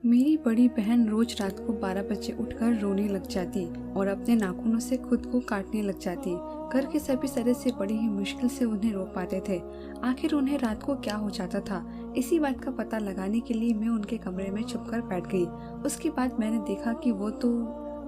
मेरी बड़ी बहन रोज रात को 12 बजे उठकर रोने लग जाती और अपने नाखूनों से खुद को काटने लग जाती। घर के सभी सदस्य बड़ी ही मुश्किल से उन्हें रोक पाते थे। आखिर उन्हें रात को क्या हो जाता था, इसी बात का पता लगाने के लिए मैं उनके कमरे में छुपकर बैठ गई। उसके बाद मैंने देखा कि वो तो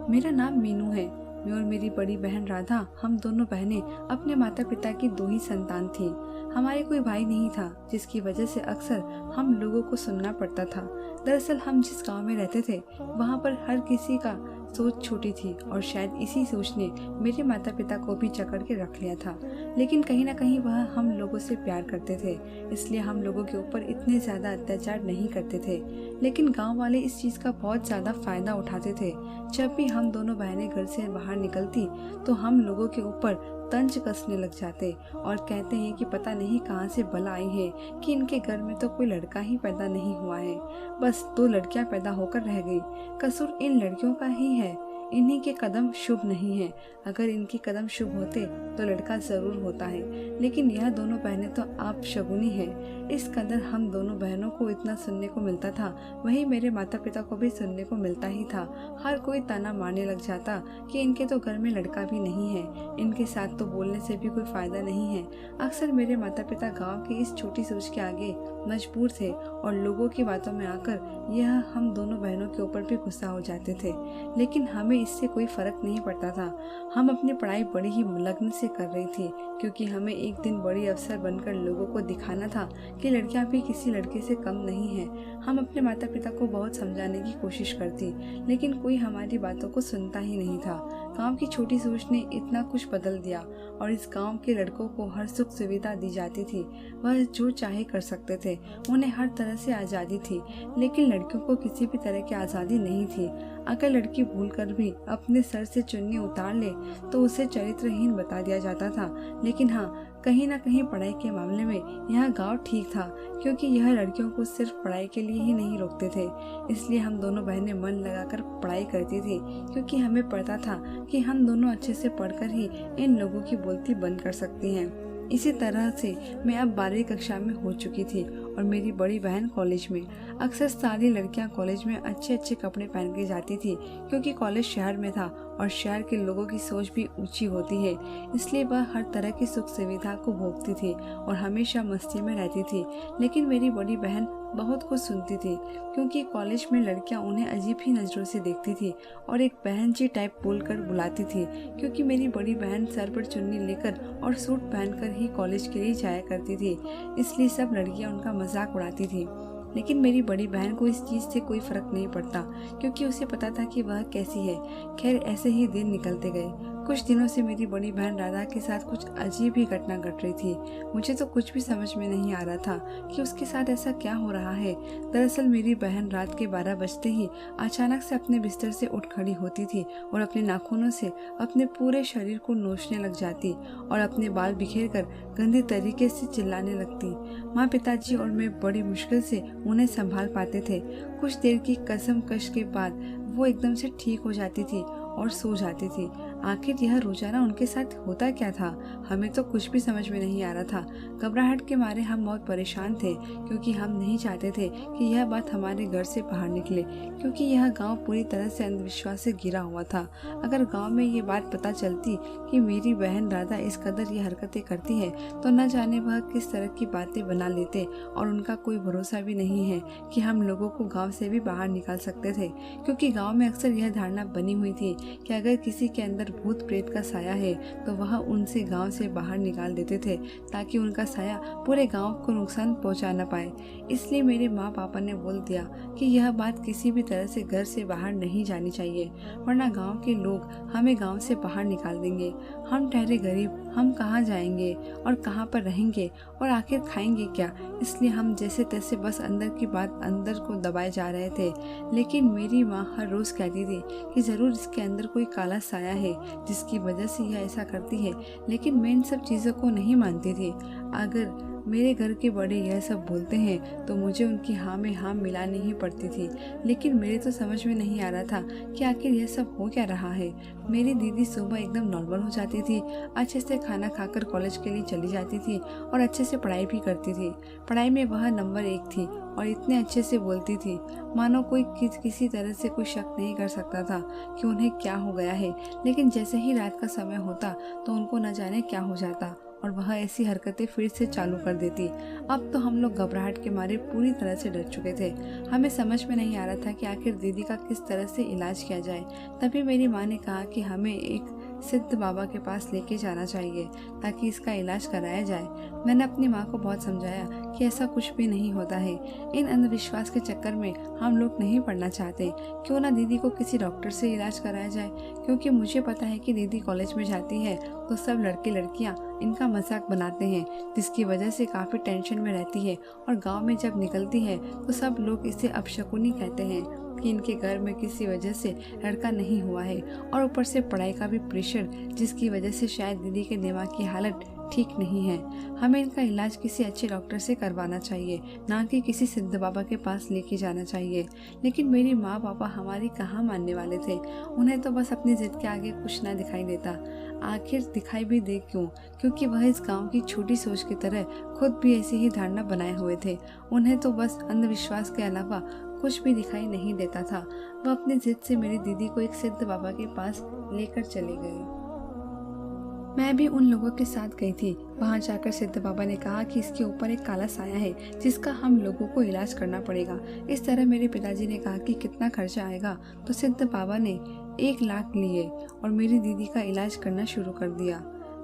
मेरा नाम मीनू है। मैं और मेरी बड़ी बहन राधा, हम दोनों बहनें अपने माता पिता की दो ही संतान थी। हमारे कोई भाई नहीं था, जिसकी वजह से अक्सर हम लोगों को सुनना पड़ता था। दरअसल हम जिस गांव में रहते थे वहां पर हर किसी का सोच छोटी थी और शायद इसी सोच ने मेरे माता पिता को भी जकड़ के रख लिया था। लेकिन कहीं ना कहीं वह हम लोगों से प्यार करते थे, इसलिए हम लोगों के ऊपर इतने ज्यादा अत्याचार नहीं करते थे। लेकिन गांव वाले इस चीज का बहुत ज्यादा फायदा उठाते थे। जब भी हम दोनों बहनें घर से बाहर निकलती तो हम लोगों के ऊपर तंज कसने लग जाते और कहते हैं कि पता नहीं कहाँ से बला आई है कि इनके घर में तो कोई लड़का ही पैदा नहीं हुआ है, बस 2 लड़कियां पैदा होकर रह गई। कसूर इन लड़कियों का ही है, इन्हीं के कदम शुभ नहीं है। अगर इनके कदम शुभ होते तो लड़का जरूर होता है, लेकिन यह दोनों बहनें तो आप शगुनी है। इस कदर हम दोनों बहनों को इतना सुनने को मिलता था, वही मेरे माता पिता को भी सुनने को मिलता ही था। हर कोई ताना मारने लग जाता कि इनके तो घर में लड़का भी नहीं है, इनके साथ तो बोलने से भी कोई फायदा नहीं है। अक्सर मेरे माता पिता गाँव की इस छोटी सोच के आगे मजबूर थे और लोगों की बातों में आकर यह हम दोनों बहनों के ऊपर भी गुस्सा हो जाते थे। लेकिन हमें इससे कोई फर्क नहीं पड़ता था। हम अपनी पढ़ाई बड़ी ही लगन से कर रही थी, क्योंकि हमें एक दिन बड़ी अफसर बनकर लोगों को दिखाना था कि लड़कियां भी किसी लड़के से कम नहीं हैं। हम अपने माता पिता को बहुत समझाने की कोशिश करती, लेकिन कोई हमारी बातों को सुनता ही नहीं था। गांव की छोटी सोच ने इतना कुछ बदल दिया और इस गांव के लड़कों को हर सुख सुविधा दी जाती थी। वह जो चाहे कर सकते थे, उन्हें हर तरह से आज़ादी थी। लेकिन लड़कियों को किसी भी तरह की आज़ादी नहीं थी। अगर लड़की भूलकर भी अपने सर से चुन्नी उतार ले तो उसे चरित्रहीन बता दिया जाता था। लेकिन हाँ, कहीं ना कहीं पढ़ाई के मामले में यह गांव ठीक था, क्योंकि यह लड़कियों को सिर्फ पढ़ाई के लिए ही नहीं रोकते थे। इसलिए हम दोनों बहनें मन लगाकर पढ़ाई करती थी, क्योंकि हमें पता था कि हम दोनों अच्छे से पढ़कर ही इन लोगों की बोलती बंद कर सकती हैं। इसी तरह से मैं अब 12वीं कक्षा में हो चुकी थी और मेरी बड़ी बहन कॉलेज में। अक्सर सारी लड़कियां कॉलेज में अच्छे अच्छे कपड़े पहन के जाती थी, क्योंकि कॉलेज शहर में था और शहर के लोगों की सोच भी ऊंची होती है, इसलिए वह हर तरह की सुख सुविधा को भोगती थी और हमेशा मस्ती में रहती थी। लेकिन मेरी बड़ी बहन बहुत कुछ सुनती थी, क्योंकि कॉलेज में लड़कियां उन्हें अजीब ही नज़रों से देखती थी और एक बहन जी टाइप बोलकर बुलाती थी, क्योंकि मेरी बड़ी बहन सर पर चुन्नी लेकर और सूट पहनकर ही कॉलेज के लिए जाया करती थी। इसलिए सब लड़कियां उनका मजाक उड़ाती थी। लेकिन मेरी बड़ी बहन को इस चीज़ से कोई फर्क नहीं पड़ता, क्योंकि उसे पता था कि वह कैसी है। खैर, ऐसे ही दिन निकलते गए। कुछ दिनों से मेरी बड़ी बहन राधा के साथ कुछ अजीब ही घटना घट रही थी। मुझे तो कुछ भी समझ में नहीं आ रहा था कि उसके साथ ऐसा क्या हो रहा है। दरअसल मेरी बहन रात के 12 बजते ही अचानक से अपने बिस्तर से उठ खड़ी होती थी और अपने नाखूनों से अपने पूरे शरीर को नोचने लग जाती और अपने बाल बिखेर कर गंदी तरीके से चिल्लाने लगती। माँ, पिताजी और मैं बड़ी मुश्किल से उन्हें संभाल पाते थे। कुछ देर की कसमकश के बाद वो एकदम से ठीक हो जाती थी और सो जाती थी। आखिर यह रोजाना उनके साथ होता क्या था, हमें तो कुछ भी समझ में नहीं आ रहा था। घबराहट के मारे हम बहुत परेशान थे, क्योंकि हम नहीं चाहते थे कि यह बात हमारे घर से बाहर निकले, क्योंकि यह गांव पूरी तरह से अंधविश्वास से घिरा हुआ था। अगर गांव में ये बात पता चलती कि मेरी बहन राधा इस कदर ये हरकतें करती है, तो न जाने वह किस तरह की बातें बना लेते और उनका कोई भरोसा भी नहीं है कि हम लोगों को गाँव से भी बाहर निकाल सकते थे, क्योंकि गाँव में अक्सर यह धारणा बनी हुई थी कि अगर किसी के अंदर भूत प्रेत का साया है तो वह उनसे गांव से बाहर निकाल देते थे, ताकि उनका साया पूरे गांव को नुकसान पहुंचा न पाए। इसलिए मेरे माँ पापा ने बोल दिया कि यह बात किसी भी तरह से घर से बाहर नहीं जानी चाहिए, वरना गांव के लोग हमें गांव से बाहर निकाल देंगे। हम ठहरे गरीब, हम कहाँ जाएंगे और कहाँ पर रहेंगे और आखिर खाएंगे क्या। इसलिए हम जैसे तैसे बस अंदर की बात अंदर को दबाए जा रहे थे। लेकिन मेरी माँ हर रोज कहती थी कि जरूर इसके अंदर कोई काला साया है जिसकी वजह से यह ऐसा करती है। लेकिन मैं इन सब चीज़ों को नहीं मानती थी। अगर मेरे घर के बड़े यह सब बोलते हैं तो मुझे उनकी हाँ में हाँ मिलानी ही पड़ती थी, लेकिन मेरे तो समझ में नहीं आ रहा था कि आखिर यह सब हो क्या रहा है। मेरी दीदी सुबह एकदम नॉर्मल हो जाती थी, अच्छे से खाना खाकर कॉलेज के लिए चली जाती थी और अच्छे से पढ़ाई भी करती थी। पढ़ाई में वह नंबर 1 थी और इतने अच्छे से बोलती थी मानो कोई किसी तरह से कोई शक नहीं कर सकता था कि उन्हें क्या हो गया है। लेकिन जैसे ही रात का समय होता तो उनको न जाने क्या हो जाता और वह ऐसी हरकतें फिर से चालू कर देती। अब तो हम लोग घबराहट के मारे पूरी तरह से डर चुके थे। हमें समझ में नहीं आ रहा था कि आखिर दीदी का किस तरह से इलाज किया जाए। तभी मेरी माँ ने कहा कि हमें एक सिद्ध बाबा के पास लेके जाना चाहिए ताकि इसका इलाज कराया जाए। मैंने अपनी माँ को बहुत समझाया कि ऐसा कुछ भी नहीं होता है। इन अंधविश्वास के चक्कर में हम लोग नहीं पड़ना चाहते। क्यों ना दीदी को किसी डॉक्टर से इलाज कराया जाए, क्योंकि मुझे पता है कि दीदी कॉलेज में जाती है तो सब लड़के लड़कियाँ इनका मजाक बनाते हैं, जिसकी वजह से काफ़ी टेंशन में रहती है और गांव में जब निकलती है तो सब लोग इसे अपशकुनी कहते हैं कि इनके घर में किसी वजह से लड़का नहीं हुआ है और ऊपर से पढ़ाई का भी प्रेशर, जिसकी वजह से शायद दीदी के दिमाग की हालत ठीक नहीं है। हमें इनका इलाज किसी अच्छे डॉक्टर से करवाना चाहिए, ना कि किसी सिद्ध बाबा के पास लेके जाना चाहिए। लेकिन मेरी माँ पापा हमारी कहाँ मानने वाले थे। उन्हें तो बस अपनी जिद के आगे कुछ ना दिखाई देता। आखिर दिखाई भी दे क्यों, क्योंकि वह इस गांव की छोटी सोच की तरह खुद भी ऐसी ही धारणा बनाए हुए थे। उन्हें तो बस अंधविश्वास के अलावा कुछ भी दिखाई नहीं देता था। वह अपनी जिद से मेरी दीदी को एक सिद्ध बाबा के पास लेकर चले गए। मैं भी उन लोगों के साथ गई थी। वहां जाकर सिद्ध बाबा ने कहा कि इसके ऊपर एक काला साया है जिसका हम लोगों को इलाज करना पड़ेगा। इस तरह मेरे पिताजी ने कहा कि कितना खर्चा आएगा, तो सिद्ध बाबा ने 1 लाख लिए और मेरी दीदी का इलाज करना शुरू कर दिया।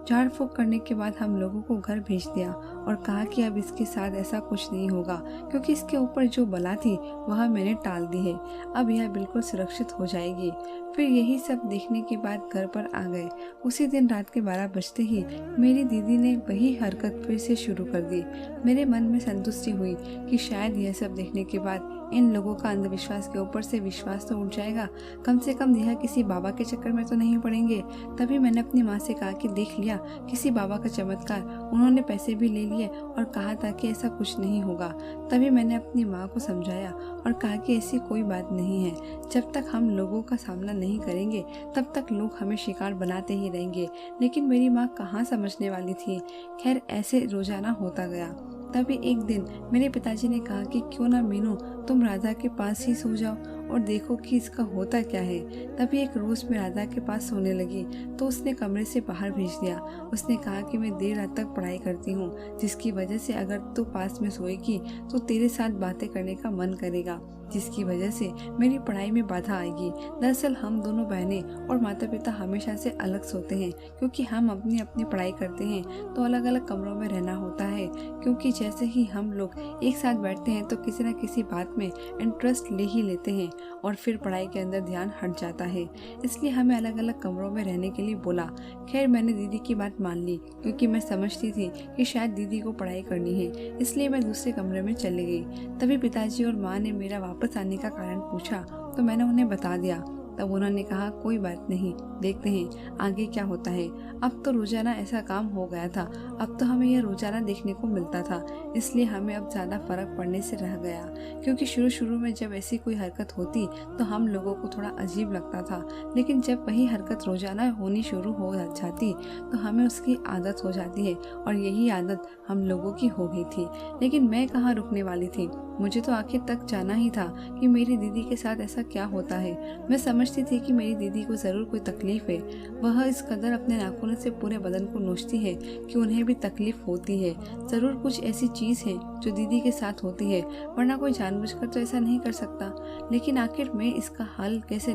झाड़ फूक करने के बाद हम लोगों को घर भेज दिया और कहा कि अब इसके साथ ऐसा कुछ नहीं होगा, क्योंकि इसके ऊपर जो बला थी वह मैंने टाल दी है। अब यह बिल्कुल सुरक्षित हो जाएगी। फिर यही सब देखने के बाद घर पर आ गए। उसी दिन रात के 12 बजते ही मेरी दीदी ने वही हरकत फिर से शुरू कर दी। मेरे मन में संतुष्टि हुई कि शायद यह सब देखने के बाद इन लोगों का अंधविश्वास के ऊपर से विश्वास तो उठ जाएगा। कम से कम यह किसी बाबा के चक्कर में तो नहीं पड़ेंगे। तभी मैंने अपनी माँ से कहा कि देख लिया किसी बाबा का चमत्कार, उन्होंने पैसे भी ले लिए और कहा था कि ऐसा कुछ नहीं होगा। तभी मैंने अपनी माँ को समझाया और कहा कि ऐसी कोई बात नहीं है। जब तक हम लोगों का सामना नहीं करेंगे तब तक लोग हमें शिकार बनाते ही रहेंगे। लेकिन मेरी माँ कहाँ समझने वाली थी। खैर ऐसे रोजाना होता गया। तभी एक दिन मेरे पिताजी ने कहा कि क्यों ना मीनू तुम राधा के पास ही सो जाओ और देखो कि इसका होता क्या है। तभी एक रोज मैं राधा के पास सोने लगी तो उसने कमरे से बाहर भेज दिया। उसने कहा कि मैं देर रात तक पढ़ाई करती हूँ, जिसकी वजह से अगर तू पास में सोएगी तो तेरे साथ बातें करने का मन करेगा, जिसकी वजह से मेरी पढ़ाई में बाधा आएगी। दरअसल हम दोनों बहनें और माता पिता हमेशा से अलग सोते हैं, क्योंकि हम अपनी अपनी पढ़ाई करते हैं तो अलग अलग कमरों में रहना होता है। क्योंकि जैसे ही हम लोग एक साथ बैठते हैं तो किसी न किसी बात में इंटरेस्ट ले ही लेते हैं और फिर पढ़ाई के अंदर ध्यान हट जाता है। इसलिए हमें अलग अलग कमरों में रहने के लिए बोला। खैर मैंने दीदी की बात मान ली, क्योंकि मैं समझती थी कि शायद दीदी को पढ़ाई करनी है, इसलिए मैं दूसरे कमरे में चली गई। तभी पिताजी और माँ ने मेरा वापस आने का कारण पूछा तो मैंने उन्हें बता दिया। तब उन्होंने कहा कोई बात नहीं, देखते हैं आगे क्या होता है। अब तो रोजाना ऐसा काम हो गया था, अब तो हमें यह रोजाना देखने को मिलता था, इसलिए हमें अब ज़्यादा फर्क पड़ने से रह गया। क्योंकि शुरू में जब ऐसी कोई हरकत होती तो हम लोगों को थोड़ा अजीब लगता था, लेकिन जब वही हरकत रोजाना होनी शुरू हो जाती तो हमें उसकी आदत हो जाती है और यही आदत हम लोगों की हो गई थी। लेकिन मैं कहाँ रुकने वाली थी, मुझे तो आखिर तक जाना ही था कि मेरी दीदी के साथ ऐसा क्या होता है। मैं समझती थी कि मेरी दीदी को ज़रूर कोई तकलीफ है। वह इस कदर अपने नाखूनों से पूरे बदन को नोचती है कि उन्हें भी तकलीफ होती है। ज़रूर कुछ ऐसी चीज़ है जो दीदी के साथ होती है, वरना कोई जानबूझकर तो ऐसा नहीं कर सकता। लेकिन आखिर मैं इसका हल कैसे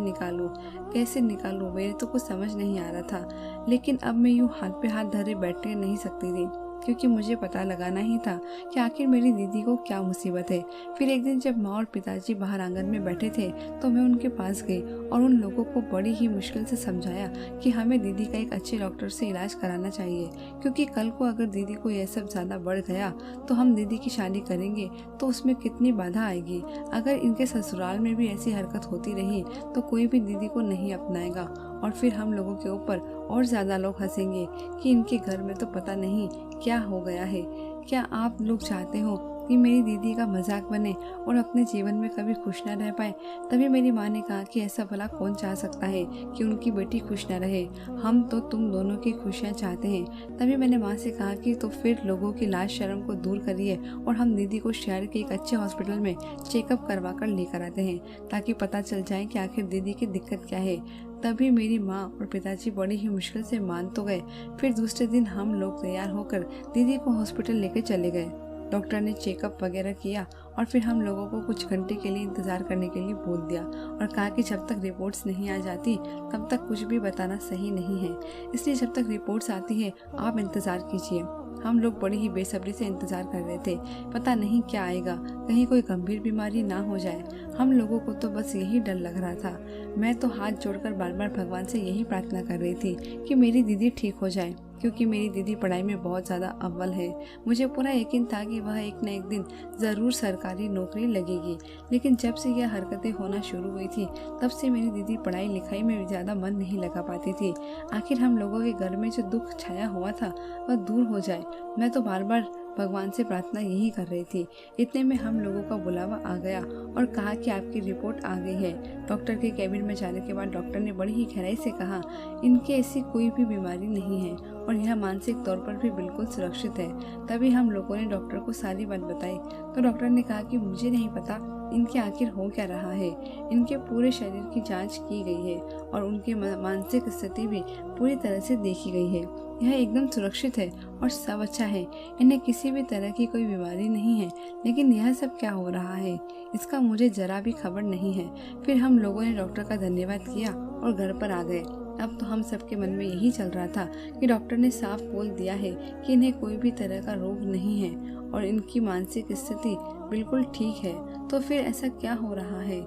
निकालूं, मेरे तो कुछ समझ नहीं आ रहा था। लेकिन अब मैं यूँ हाथ पे हाथ धरे बैठने नहीं सकती थी, क्योंकि मुझे पता लगाना ही था कि आखिर मेरी दीदी को क्या मुसीबत है। फिर एक दिन जब माँ और पिताजी बाहर आंगन में बैठे थे तो मैं उनके पास गई और उन लोगों को बड़ी ही मुश्किल से समझाया कि हमें दीदी का एक अच्छे डॉक्टर से इलाज कराना चाहिए, क्योंकि कल को अगर दीदी को यह सब ज़्यादा बढ़ गया तो हम दीदी की शादी करेंगे तो उसमें कितनी बाधा आएगी। अगर इनके ससुराल में भी ऐसी हरकत होती रही तो कोई भी दीदी को नहीं अपनाएगा और फिर हम लोगों के ऊपर और ज़्यादा लोग हंसेंगे कि इनके घर में तो पता नहीं क्या हो गया है। क्या आप लोग चाहते हो कि मेरी दीदी का मजाक बने और अपने जीवन में कभी खुश ना रह पाए? तभी मेरी माँ ने कहा कि ऐसा भला कौन चाह सकता है कि उनकी बेटी खुश ना रहे। हम तो तुम दोनों की खुशियाँ चाहते हैं। तभी मैंने माँ से कहा कि तो फिर लोगों की लाज शर्म को दूर करिए और हम दीदी को शहर के एक अच्छे हॉस्पिटल में चेकअप करवा कर लेकर आते हैं, ताकि पता चल जाए कि आखिर दीदी की दिक्कत क्या है। तभी मेरी माँ और पिताजी बड़ी ही मुश्किल से मान तो गए। फिर दूसरे दिन हम लोग तैयार होकर दीदी को हॉस्पिटल लेकर चले गए। डॉक्टर ने चेकअप वगैरह किया और फिर हम लोगों को कुछ घंटे के लिए इंतज़ार करने के लिए बोल दिया और कहा कि जब तक रिपोर्ट्स नहीं आ जाती तब तक कुछ भी बताना सही नहीं है, इसलिए जब तक रिपोर्ट्स आती है आप इंतज़ार कीजिए। हम लोग बड़ी ही बेसब्री से इंतज़ार कर रहे थे, पता नहीं क्या आएगा, कहीं कोई गंभीर बीमारी ना हो जाए। हम लोगों को तो बस यही डर लग रहा था। मैं तो हाथ जोड़कर बार बार भगवान से यही प्रार्थना कर रही थी कि मेरी दीदी ठीक हो जाए, क्योंकि मेरी दीदी पढ़ाई में बहुत ज़्यादा अव्वल है। मुझे पूरा यकीन था कि वह एक न एक दिन ज़रूर सरकारी नौकरी लगेगी। लेकिन जब से यह हरकतें होना शुरू हुई थी तब से मेरी दीदी पढ़ाई लिखाई में ज़्यादा मन नहीं लगा पाती थी। आखिर हम लोगों के घर में जो दुख छाया हुआ था वह दूर हो जाए, मैं तो बार बार भगवान से प्रार्थना यही कर रही थी। इतने में हम लोगों का बुलावा आ गया और कहा कि आपकी रिपोर्ट आ गई है। डॉक्टर के कैबिन में जाने के बाद डॉक्टर ने बड़ी ही गहराई से कहा, इनके ऐसी कोई भी बीमारी नहीं है और यह मानसिक तौर पर भी बिल्कुल सुरक्षित है। तभी हम लोगों ने डॉक्टर को सारी बात बताई तो डॉक्टर ने कहा कि मुझे नहीं पता इनके आखिर हो क्या रहा है। इनके पूरे शरीर की जांच की गई है और उनकी मानसिक स्थिति भी पूरी तरह से देखी गई है। यह एकदम सुरक्षित है और सब अच्छा है, इन्हें किसी भी तरह की कोई बीमारी नहीं है। लेकिन यह सब क्या हो रहा है इसका मुझे जरा भी खबर नहीं है। फिर हम लोगों ने डॉक्टर का धन्यवाद किया और घर पर आ गए। अब तो हम सबके मन में यही चल रहा था कि डॉक्टर ने साफ बोल दिया है कि इन्हें कोई भी तरह का रोग नहीं है और इनकी मानसिक स्थिति बिल्कुल ठीक है। तो फिर ऐसा क्या हो रहा है?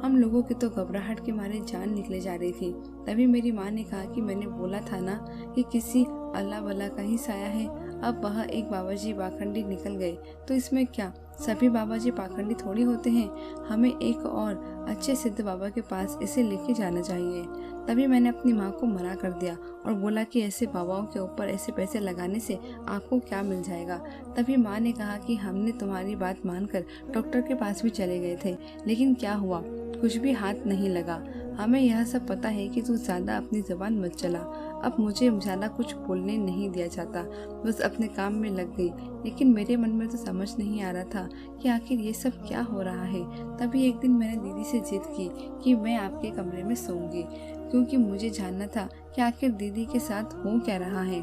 हम लोगों की तो घबराहट के मारे जान निकले जा रही थी। तभी मेरी माँ ने कहा कि मैंने बोला था ना कि किसी अल्लाह वल्लाह का ही साया है। अब वह एक बाबाजी पाखंडी निकल गए तो इसमें क्या, सभी बाबाजी पाखंडी थोड़ी होते हैं। हमें एक और अच्छे सिद्ध बाबा के पास इसे लेके जाना चाहिए। तभी मैंने अपनी माँ को मना कर दिया और बोला कि ऐसे बाबाओं के ऊपर ऐसे पैसे लगाने से आपको क्या मिल जाएगा। तभी माँ ने कहा कि हमने तुम्हारी बात मानकर डॉक्टर के पास भी चले गए थे, लेकिन क्या हुआ, कुछ भी हाथ नहीं लगा। हमें यह सब पता है कि तू ज़्यादा अपनी ज़बान मत चला। अब मुझे ज़्यादा कुछ बोलने नहीं दिया जाता, बस अपने काम में लग गई। लेकिन मेरे मन में तो समझ नहीं आ रहा था कि आखिर ये सब क्या हो रहा है। तभी एक दिन मैंने दीदी से जिद की कि मैं आपके कमरे में सोऊंगी, क्योंकि मुझे जानना था कि आखिर दीदी के साथ हो क्या रहा है।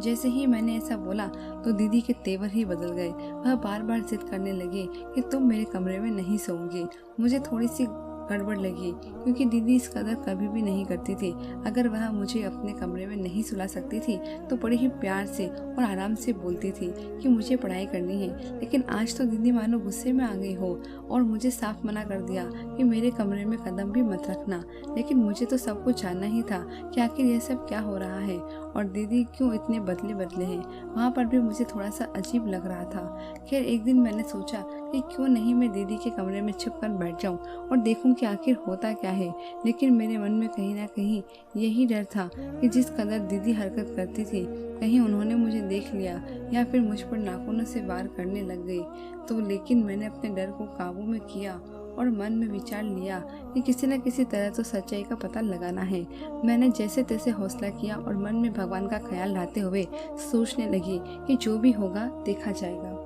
जैसे ही मैंने ऐसा बोला तो दीदी के तेवर ही बदल गए। वह बार बार जिद करने लगे कि तुम मेरे कमरे में नहीं सोओगी। मुझे थोड़ी सी गड़बड़ लगी, क्योंकि दीदी इस कदर कभी भी नहीं करती थी। अगर वह मुझे अपने कमरे में नहीं सुला सकती थी तो बड़े ही प्यार से और आराम से बोलती थी कि मुझे पढ़ाई करनी है। लेकिन आज तो दीदी मानो गुस्से में आ गई हो और मुझे साफ मना कर दिया कि मेरे कमरे में कदम भी मत रखना। लेकिन मुझे तो सब कुछ जानना ही था कि आखिर यह सब क्या हो रहा है और दीदी क्यों इतने बदले हैं। वहाँ पर भी मुझे थोड़ा सा अजीब लग रहा था। खैर एक दिन मैंने सोचा कि क्यों नहीं मैं दीदी के कमरे में छुप कर बैठ जाऊँ और देखूँ कि आखिर होता क्या है। लेकिन मेरे मन में कहीं ना कहीं यही डर था कि जिस कदर दीदी हरकत करती थी, कहीं उन्होंने मुझे देख लिया या फिर मुझ पर नाखूनों से वार करने लग गई तो। लेकिन मैंने अपने डर को काबू में किया और मन में विचार लिया कि किसी न किसी तरह तो सच्चाई का पता लगाना है। मैंने जैसे तैसे हौसला किया और मन में भगवान का ख्याल लाते हुए सोचने लगी कि जो भी होगा देखा जाएगा।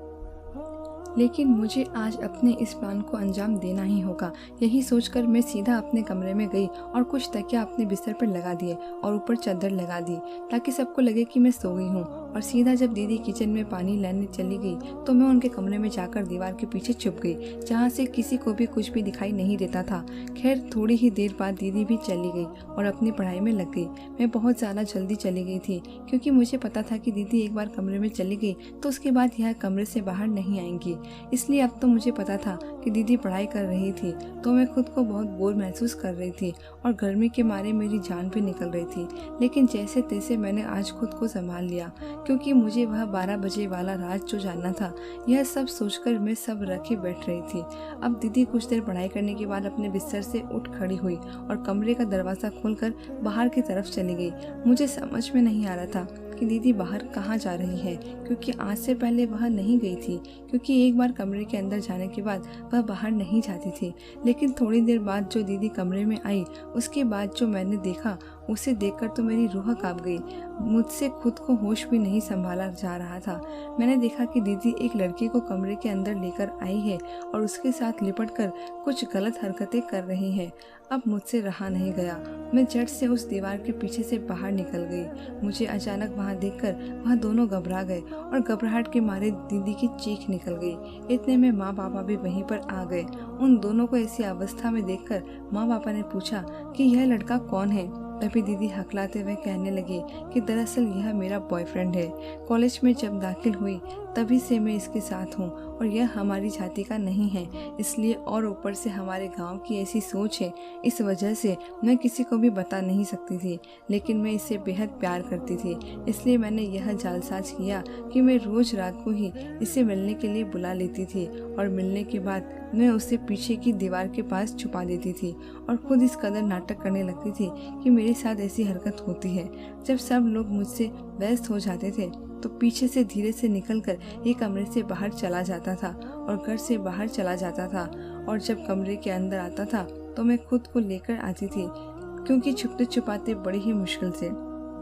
लेकिन मुझे आज अपने इस प्लान को अंजाम देना ही होगा। यही सोचकर मैं सीधा अपने कमरे में गई और कुछ तकिया अपने बिस्तर पर लगा दिए और ऊपर चादर लगा दी ताकि सबको लगे कि मैं सो गई हूँ। और सीधा जब दीदी किचन में पानी लाने चली गई तो मैं उनके कमरे में जाकर दीवार के पीछे छुप गई, जहाँ से किसी को भी कुछ भी दिखाई नहीं देता था। खैर थोड़ी ही देर बाद दीदी भी चली गई और अपनी पढ़ाई में लग गई। मैं बहुत ज़्यादा जल्दी चली गई थी, क्योंकि मुझे पता था कि दीदी एक बार कमरे में चली गई तो उसके बाद यह कमरे से बाहर नहीं आएंगी। इसलिए अब तो मुझे पता था कि दीदी पढ़ाई कर रही थी, तो मैं खुद को बहुत बोर महसूस कर रही थी और गर्मी के मारे मेरी जान भी निकल रही थी। लेकिन जैसे तैसे मैंने आज खुद को संभाल लिया, क्योंकि मुझे वह 12 बजे वाला राज जो जानना था। यह सब सोचकर मैं सब रखे बैठ रही थी। अब दीदी कुछ देर पढ़ाई करने के बाद अपने बिस्तर से उठ खड़ी हुई और कमरे का दरवाज़ा खोलकर बाहर की तरफ चली गई। मुझे समझ में नहीं आ रहा था कि दीदी बाहर कहाँ जा रही है, क्योंकि आज से पहले वह नहीं गई थी, क्योंकि एक बार कमरे के अंदर जाने के बाद वह बाहर नहीं जाती थी। लेकिन थोड़ी देर बाद जो दीदी कमरे में आई, उसके बाद जो मैंने देखा, उसे देखकर तो मेरी रूह कांप गई। मुझसे खुद को होश भी नहीं संभाला जा रहा था। मैंने देखा कि दीदी एक लड़के को कमरे के अंदर लेकर आई है और उसके साथ लिपटकर कुछ गलत हरकतें कर रही है। अब मुझसे रहा नहीं गया। मैं झट से उस दीवार के पीछे से बाहर निकल गई। मुझे अचानक वहां देखकर वह दोनों घबरा गए और घबराहट के मारे दीदी की चीख निकल गई। इतने में माँ पापा भी वहीं पर आ गए। उन दोनों को ऐसी अवस्था में देखकर माँ पापा ने पूछा कि यह लड़का कौन है। तभी दीदी हकलाते हुए कहने लगी कि दरअसल यह मेरा बॉयफ्रेंड है। कॉलेज में जब दाखिल हुई तभी से मैं इसके साथ हूँ और यह हमारी जाति का नहीं है, इसलिए और ऊपर से हमारे गांव की ऐसी सोच है, इस वजह से मैं किसी को भी बता नहीं सकती थी। लेकिन मैं इससे बेहद प्यार करती थी, इसलिए मैंने यह जालसाज किया कि मैं रोज़ रात को ही इसे मिलने के लिए बुला लेती थी और मिलने के बाद मैं उसे पीछे की दीवार के पास छुपा देती थी और खुद इस कदर नाटक करने लगती थी कि मेरे साथ ऐसी हरकत होती है। जब सब लोग मुझसे व्यस्त हो जाते थे तो पीछे से धीरे से निकलकर एक कमरे से बाहर चला जाता था और घर से बाहर चला जाता था, और जब कमरे के अंदर आता था तो मैं खुद को लेकर आती थी, क्योंकि छुपते छुपाते बड़ी ही मुश्किल से।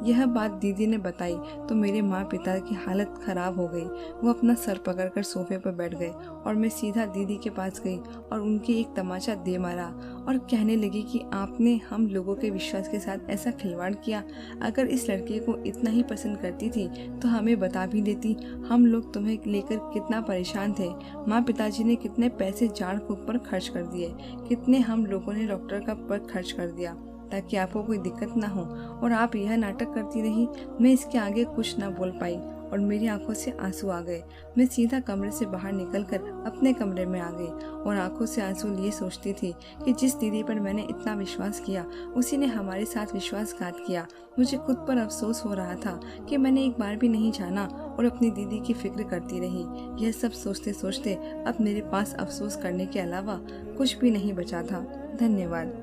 यह बात दीदी ने बताई तो मेरे माँ पिता की हालत खराब हो गई। वो अपना सर पकड़कर सोफे पर बैठ गए और मैं सीधा दीदी के पास गई और उनके एक तमाचा दे मारा और कहने लगी कि आपने हम लोगों के विश्वास के साथ ऐसा खिलवाड़ किया। अगर इस लड़के को इतना ही पसंद करती थी तो हमें बता भी देती। हम लोग तुम्हें लेकर कितना परेशान थे। माँ पिताजी ने कितने पैसे झाड़ फूक पर खर्च कर दिए, कितने हम लोगों ने डॉक्टर का पर खर्च कर दिया ताकि आपको कोई दिक्कत ना हो, और आप यह नाटक करती रही। मैं इसके आगे कुछ ना बोल पाई और मेरी आंखों से आंसू आ गए। मैं सीधा कमरे से बाहर निकलकर अपने कमरे में आ गई और आंखों से आंसू लिए सोचती थी कि जिस दीदी पर मैंने इतना विश्वास किया उसी ने हमारे साथ विश्वासघात किया। मुझे खुद पर अफसोस हो रहा था कि मैंने एक बार भी नहीं जाना और अपनी दीदी की फिक्र करती रही। यह सब सोचते सोचते अब मेरे पास अफसोस करने के अलावा कुछ भी नहीं बचा था। धन्यवाद।